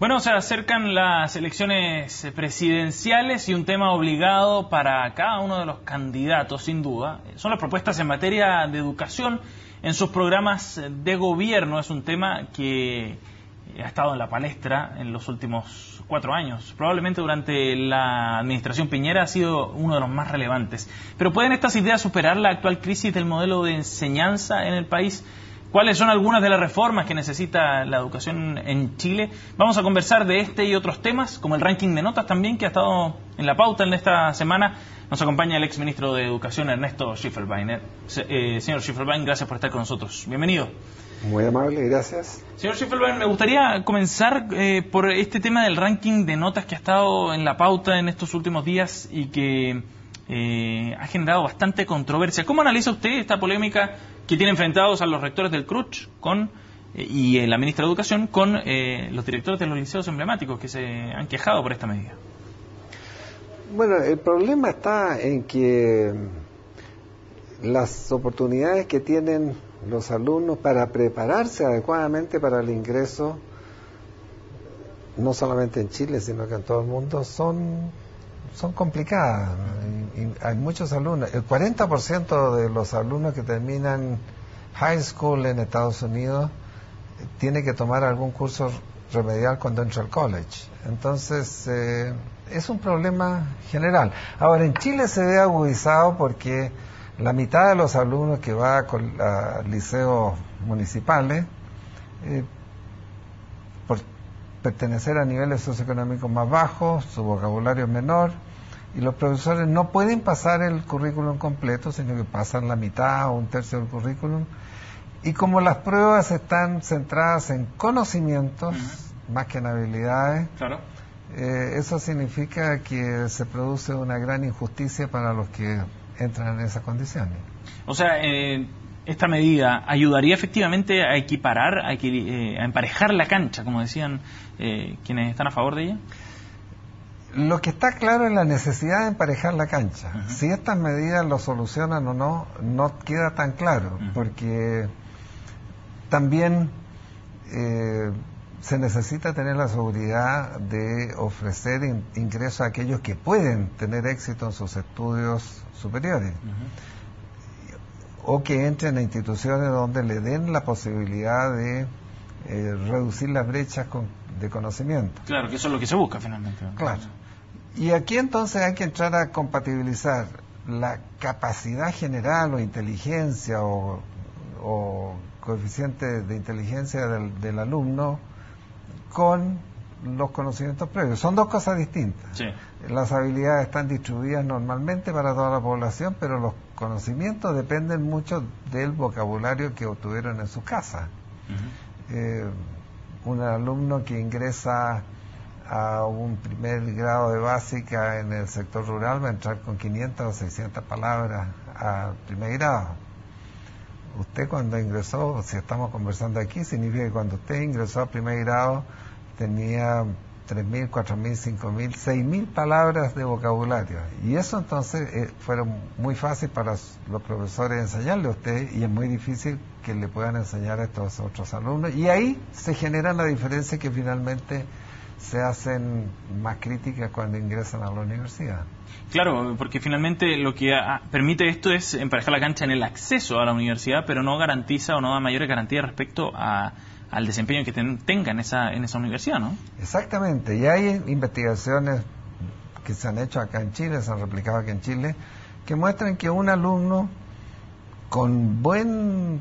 Bueno, se acercan las elecciones presidenciales y un tema obligado para cada uno de los candidatos, sin duda, son las propuestas en materia de educación en sus programas de gobierno. Es un tema que ha estado en la palestra en los últimos 4 años. Probablemente durante la administración Piñera ha sido uno de los más relevantes. Pero ¿pueden estas ideas superar la actual crisis del modelo de enseñanza en el país? ¿Cuáles son algunas de las reformas que necesita la educación en Chile? Vamos a conversar de este y otros temas, como el ranking de notas también, que ha estado en la pauta en esta semana. Nos acompaña el exministro de Educación, Ernesto Schiffelbein. Señor Schiffelbein, gracias por estar con nosotros. Bienvenido. Muy amable, gracias. Señor Schiffelbein, me gustaría comenzar por este tema del ranking de notas que ha estado en la pauta en estos últimos días y que ha generado bastante controversia. ¿Cómo analiza usted esta polémica que tiene enfrentados a los rectores del CRUCH y la ministra de Educación con los directores de los liceos emblemáticos que se han quejado por esta medida? Bueno, el problema está en que las oportunidades que tienen los alumnos para prepararse adecuadamente para el ingreso, no solamente en Chile, sino que en todo el mundo, son complicadas. Y hay muchos alumnos, el 40% de los alumnos que terminan high school en Estados Unidos tiene que tomar algún curso remedial cuando entra al college. Entonces, es un problema general. Ahora, en Chile se ve agudizado porque la mitad de los alumnos que va a liceos municipales, por pertenecer a niveles socioeconómicos más bajos, su vocabulario es menor, y los profesores no pueden pasar el currículum completo, sino que pasan la mitad o un tercio del currículum. Y como las pruebas están centradas en conocimientos, más que en habilidades, claro, eso significa que se produce una gran injusticia para los que entran en esas condiciones. O sea, esta medida ayudaría efectivamente a equiparar, a emparejar la cancha, como decían quienes están a favor de ella. Lo que está claro es la necesidad de emparejar la cancha. Si estas medidas lo solucionan o no, no queda tan claro, porque también se necesita tener la seguridad de ofrecer ingreso a aquellos que pueden tener éxito en sus estudios superiores, o que entren a instituciones donde le den la posibilidad de reducir las brechas de conocimiento. Claro, que eso es lo que se busca finalmente. Claro. Y aquí entonces hay que entrar a compatibilizar la capacidad general o inteligencia o coeficiente de inteligencia del alumno con los conocimientos previos. Son dos cosas distintas. Sí. Las habilidades están distribuidas normalmente para toda la población, pero los conocimientos dependen mucho del vocabulario que obtuvieron en su casa. Un alumno que ingresa a un primer grado de básica en el sector rural va a entrar con 500 o 600 palabras al primer grado. Usted cuando ingresó, si estamos conversando aquí, significa que cuando usted ingresó a primer grado tenía 3.000, 4.000, 5.000, 6.000 palabras de vocabulario. Y eso entonces fueron muy fácil para los profesores enseñarle a usted, y es muy difícil que le puedan enseñar a estos otros alumnos. Y ahí se genera la diferencia que finalmente se hacen más críticas cuando ingresan a la universidad. Claro, porque finalmente lo que permite esto es emparejar la cancha en el acceso a la universidad, pero no garantiza o no da mayores garantías respecto al desempeño que tenga en esa universidad, ¿no? Exactamente, y hay investigaciones que se han hecho acá en Chile, se han replicado aquí en Chile, que muestran que un alumno con buen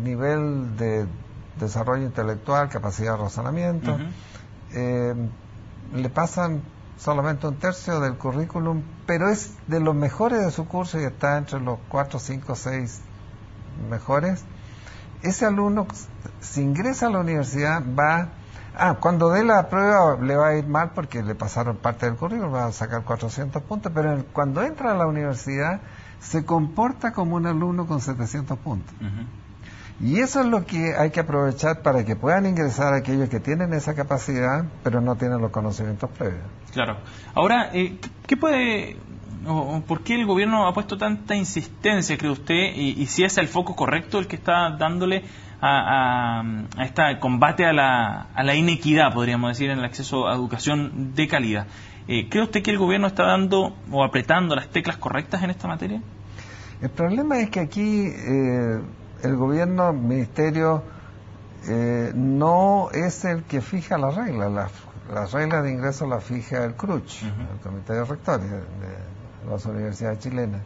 nivel de desarrollo intelectual, capacidad de razonamiento, le pasan solamente un tercio del currículum, pero es de los mejores de su curso y está entre los 4, 5, 6 mejores. Ese alumno, si ingresa a la universidad, cuando dé la prueba le va a ir mal porque le pasaron parte del currículum, va a sacar 400 puntos, pero cuando entra a la universidad se comporta como un alumno con 700 puntos. Y eso es lo que hay que aprovechar para que puedan ingresar aquellos que tienen esa capacidad, pero no tienen los conocimientos previos. Claro. Ahora, ¿qué puede o por qué el gobierno ha puesto tanta insistencia, cree usted, y si es el foco correcto el que está dándole a este combate a la inequidad, podríamos decir, en el acceso a educación de calidad. ¿Cree usted que el gobierno está dando o apretando las teclas correctas en esta materia? El problema es que aquí el gobierno, el ministerio, no es el que fija las reglas. Las reglas de ingreso las fija el CRUCH, el Comité de Rectores de las universidades chilenas.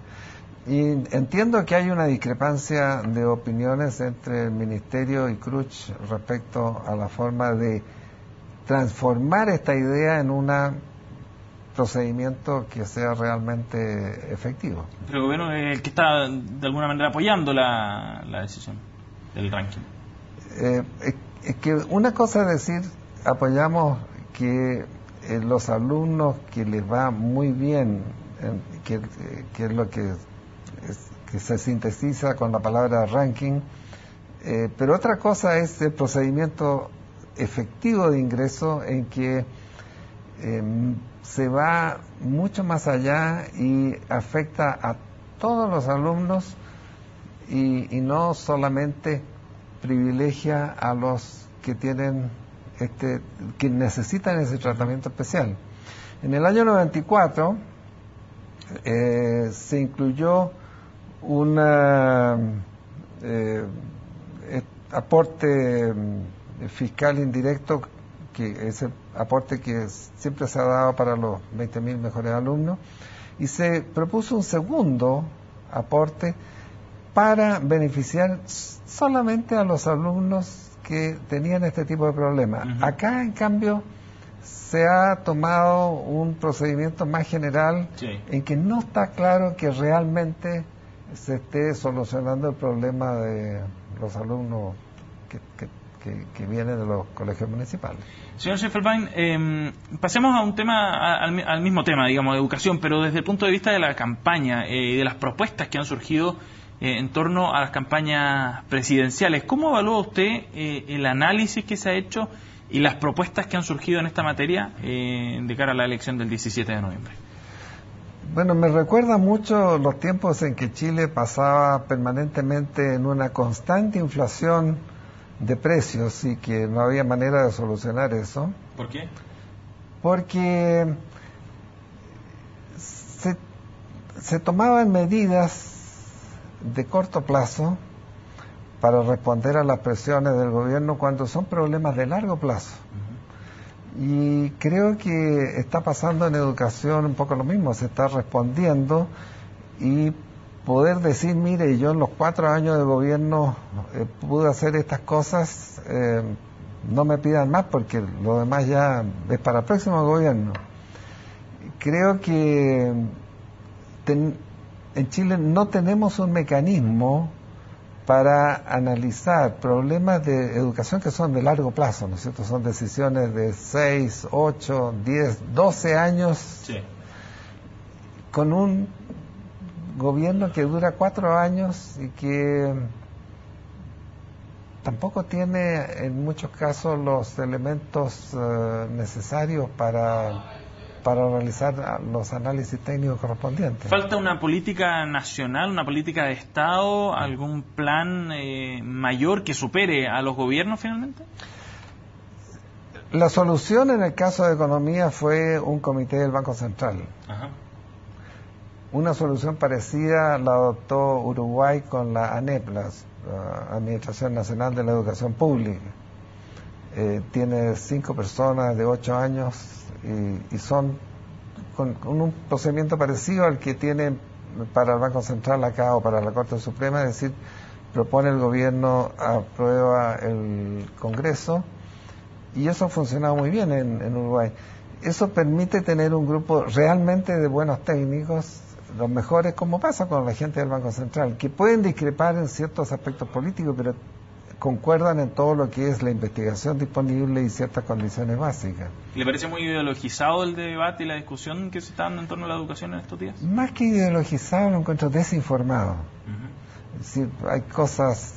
Y entiendo que hay una discrepancia de opiniones entre el ministerio y CRUCH respecto a la forma de transformar esta idea en un procedimiento que sea realmente efectivo. Pero el gobierno es el que está de alguna manera apoyando la decisión del ranking. Es que una cosa es decir, apoyamos que los alumnos que les va muy bien, que es lo que se sintetiza con la palabra ranking, pero otra cosa es el procedimiento efectivo de ingreso en que se va mucho más allá y afecta a todos los alumnos y no solamente privilegia a los que tienen que necesitan ese tratamiento especial. En el año 94 se incluyó un aporte fiscal indirecto, que es el aporte que siempre se ha dado para los 20.000 mejores alumnos, y se propuso un segundo aporte para beneficiar solamente a los alumnos que tenían este tipo de problemas. Acá, en cambio, se ha tomado un procedimiento más general en que no está claro que realmente se esté solucionando el problema de los alumnos que vienen de los colegios municipales. Señor Scheffelbein, pasemos a un tema, al mismo tema, digamos, de educación, pero desde el punto de vista de la campaña y de las propuestas que han surgido en torno a las campañas presidenciales. ¿Cómo evalúa usted el análisis que se ha hecho y las propuestas que han surgido en esta materia de cara a la elección del 17 de noviembre? Bueno, me recuerda mucho los tiempos en que Chile pasaba permanentemente en una constante inflación de precios y que no había manera de solucionar eso. ¿Por qué? Porque se tomaban medidas de corto plazo para responder a las presiones del gobierno cuando son problemas de largo plazo. Y creo que está pasando en educación un poco lo mismo, se está respondiendo y poder decir, mire, yo en los 4 años de gobierno pude hacer estas cosas, no me pidan más porque lo demás ya es para el próximo gobierno. Creo que en Chile no tenemos un mecanismo para analizar problemas de educación que son de largo plazo, ¿no es cierto? Son decisiones de 6, 8, 10, 12 años, con un gobierno que dura 4 años y que tampoco tiene en muchos casos los elementos necesarios para realizar los análisis técnicos correspondientes. ¿Falta una política nacional, una política de Estado, algún plan mayor que supere a los gobiernos finalmente? La solución en el caso de economía fue un comité del Banco Central. Una solución parecida la adoptó Uruguay con la ANEP, la Administración Nacional de la Educación Pública. Tiene 5 personas de 8 años y son con un procedimiento parecido al que tiene para el Banco Central acá o para la Corte Suprema, es decir, propone el gobierno, aprueba el Congreso, y eso ha funcionado muy bien en Uruguay. Eso permite tener un grupo realmente de buenos técnicos, los mejores, como pasa con la gente del Banco Central, que pueden discrepar en ciertos aspectos políticos, pero concuerdan en todo lo que es la investigación disponible y ciertas condiciones básicas. ¿Le parece muy ideologizado el debate y la discusión que se está dando en torno a la educación en estos días? Más que ideologizado, lo encuentro desinformado. Es decir, hay cosas,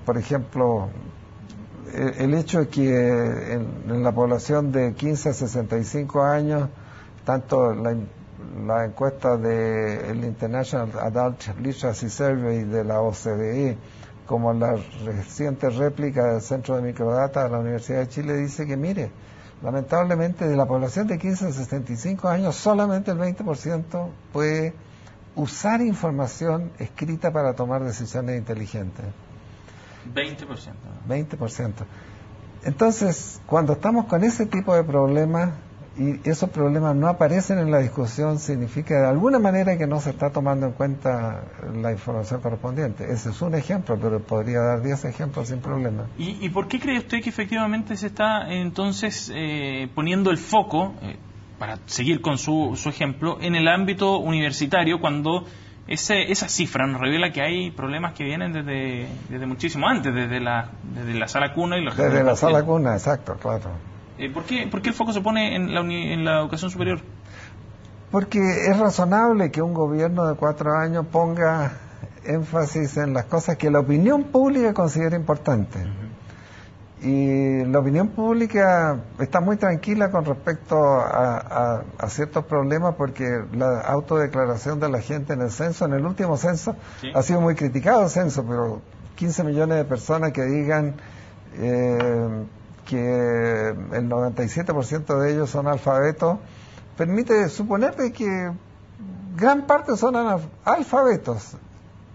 por ejemplo, el hecho de que en la población de 15 a 65 años, tanto la encuesta del International Adult Literacy Survey de la OCDE como la reciente réplica del Centro de Microdata de la Universidad de Chile, dice que, mire, lamentablemente de la población de 15 a 65 años, solamente el 20% puede usar información escrita para tomar decisiones inteligentes. 20%. 20%. Entonces, cuando estamos con ese tipo de problemas, y esos problemas no aparecen en la discusión, significa de alguna manera que no se está tomando en cuenta la información correspondiente. Ese es un ejemplo, pero podría dar 10 ejemplos sin problema. ¿Y por qué cree usted que efectivamente se está entonces poniendo el foco, para seguir con su ejemplo, en el ámbito universitario, cuando esa cifra nos revela que hay problemas que vienen desde muchísimo antes, desde la sala cuna y los... Desde la sala cuna, exacto, claro. ¿Por qué el foco se pone en la educación superior? Porque es razonable que un gobierno de 4 años ponga énfasis en las cosas que la opinión pública considera importantes. Y la opinión pública está muy tranquila con respecto a ciertos problemas, porque la autodeclaración de la gente en el censo, en el último censo, sí, ha sido muy criticado el censo, pero 15 millones de personas que digan que el 97% de ellos son alfabetos, permite suponer de que gran parte son alfabetos,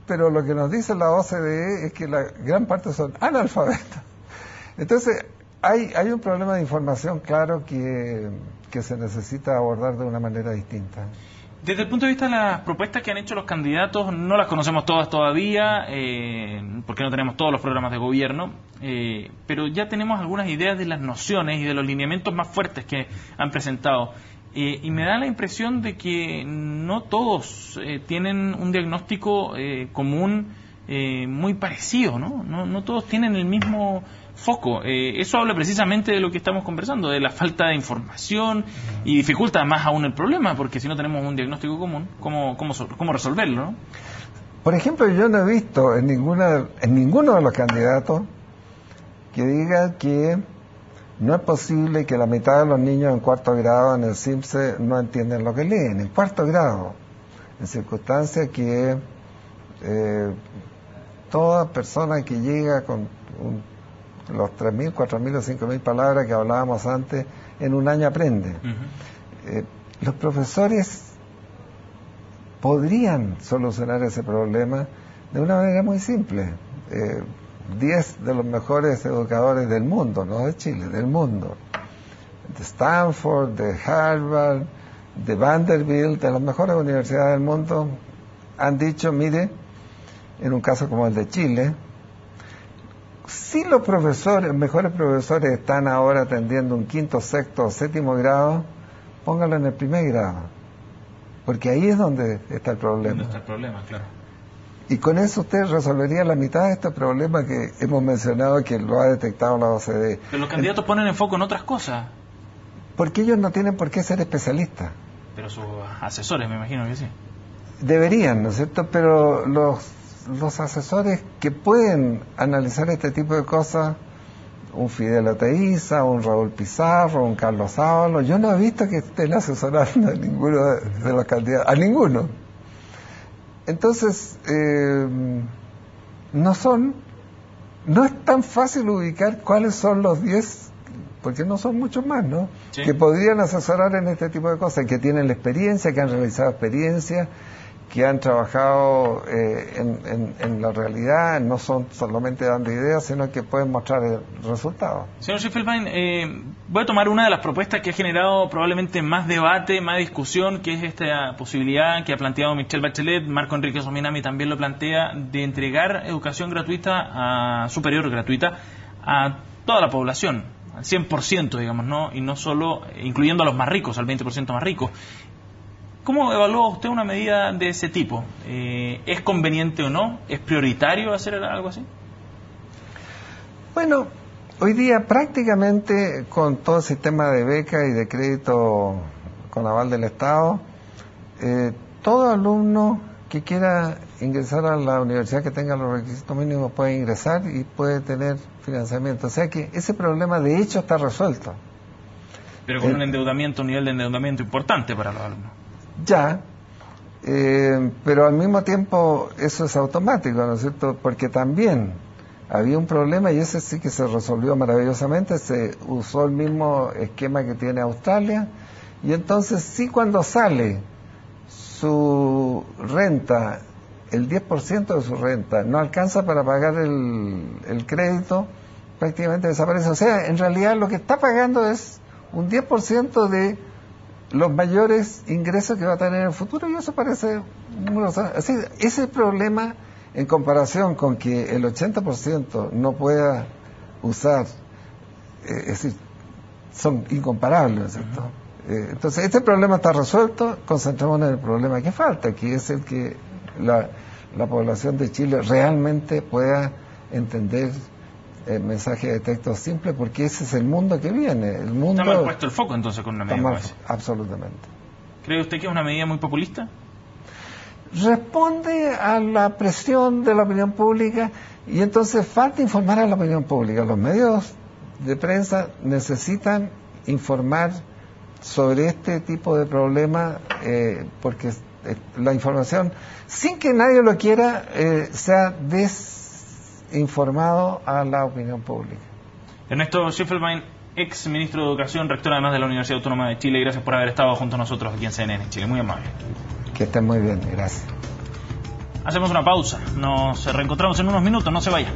pero lo que nos dice la OCDE es que la gran parte son analfabetos. Entonces, hay un problema de información claro que se necesita abordar de una manera distinta. Desde el punto de vista de las propuestas que han hecho los candidatos, no las conocemos todas todavía, porque no tenemos todos los programas de gobierno, pero ya tenemos algunas ideas de las nociones y de los lineamientos más fuertes que han presentado. Y me da la impresión de que no todos tienen un diagnóstico común muy parecido, ¿no? No todos tienen el mismo foco. Eso habla precisamente de lo que estamos conversando, de la falta de información, y dificulta más aún el problema, porque si no tenemos un diagnóstico común, ¿cómo resolverlo, ¿no? Por ejemplo, yo no he visto en ninguno de los candidatos que diga que no es posible que la mitad de los niños en 4º grado en el CIMSE no entienden lo que leen, en 4º grado, en circunstancias que toda persona que llega con los 3.000, 4.000 o 5.000 palabras que hablábamos antes, en un año aprende. Los profesores podrían solucionar ese problema de una manera muy simple. 10 de los mejores educadores del mundo, no de Chile, del mundo, de Stanford, de Harvard, de Vanderbilt, de las mejores universidades del mundo, han dicho, mire, en un caso como el de Chile, si los mejores profesores están ahora atendiendo un 5º, 6º o 7º grado, póngalo en el 1.er grado, porque ahí es donde está el problema. Donde está el problema, claro. Y con eso usted resolvería la mitad de este problema que hemos mencionado, que lo ha detectado la OCDE. Pero los candidatos ponen en foco en otras cosas. Porque ellos no tienen por qué ser especialistas. Pero sus asesores, me imagino que sí. Deberían, ¿no es cierto? Pero los asesores que pueden analizar este tipo de cosas, un Fidel Oteiza, un Raúl Pizarro, un Carlos Ábalos, yo no he visto que estén asesorando a ninguno de los candidatos, a ninguno. Entonces, no es tan fácil ubicar cuáles son los 10, porque no son muchos más, ¿no? Sí. Que podrían asesorar en este tipo de cosas, que tienen la experiencia, que han realizado experiencias, que han trabajado en la realidad, no son solamente dando ideas, sino que pueden mostrar el resultado. Señor Schiefelbein, voy a tomar una de las propuestas que ha generado probablemente más debate, más discusión, que es esta posibilidad que ha planteado Michelle Bachelet, Marco Enrique Sominami también lo plantea, de entregar educación gratuita, superior gratuita, a toda la población, al 100%, digamos, ¿no? Y no solo, incluyendo a los más ricos, al 20% más ricos. ¿Cómo evalúa usted una medida de ese tipo? ¿Es conveniente o no? ¿Es prioritario hacer algo así? Bueno, hoy día prácticamente con todo el sistema de beca y de crédito con aval del Estado, todo alumno que quiera ingresar a la universidad que tenga los requisitos mínimos puede ingresar y puede tener financiamiento. O sea que ese problema de hecho está resuelto. Pero con un nivel de endeudamiento importante para los alumnos. Ya, pero al mismo tiempo eso es automático, ¿no es cierto? Porque también había un problema y ese sí que se resolvió maravillosamente, se usó el mismo esquema que tiene Australia, y entonces sí, cuando sale su renta, el 10% de su renta no alcanza para pagar el crédito, prácticamente desaparece. O sea, en realidad lo que está pagando es un 10% de los mayores ingresos que va a tener en el futuro, y eso parece muy así. Ese problema, en comparación con que el 80% no pueda usar, es decir, son incomparables, ¿cierto? Entonces, este problema está resuelto, concentrémonos en el problema que falta, que es el que la población de Chile realmente pueda entender el mensaje de texto simple, porque ese es el mundo que viene. El mundo está mal puesto el foco entonces con una medida como esa. Absolutamente. ¿Cree usted que es una medida muy populista? Responde a la presión de la opinión pública, y entonces falta informar a la opinión pública. Los medios de prensa necesitan informar sobre este tipo de problemas, porque la información, sin que nadie lo quiera, se ha desinformado a la opinión pública. Ernesto Schiffelbein, ex ministro de Educación, rector además de la Universidad Autónoma de Chile, gracias por haber estado junto a nosotros aquí en CNN Chile, muy amable. Que estén muy bien, gracias. Hacemos una pausa, nos reencontramos en unos minutos, no se vayan.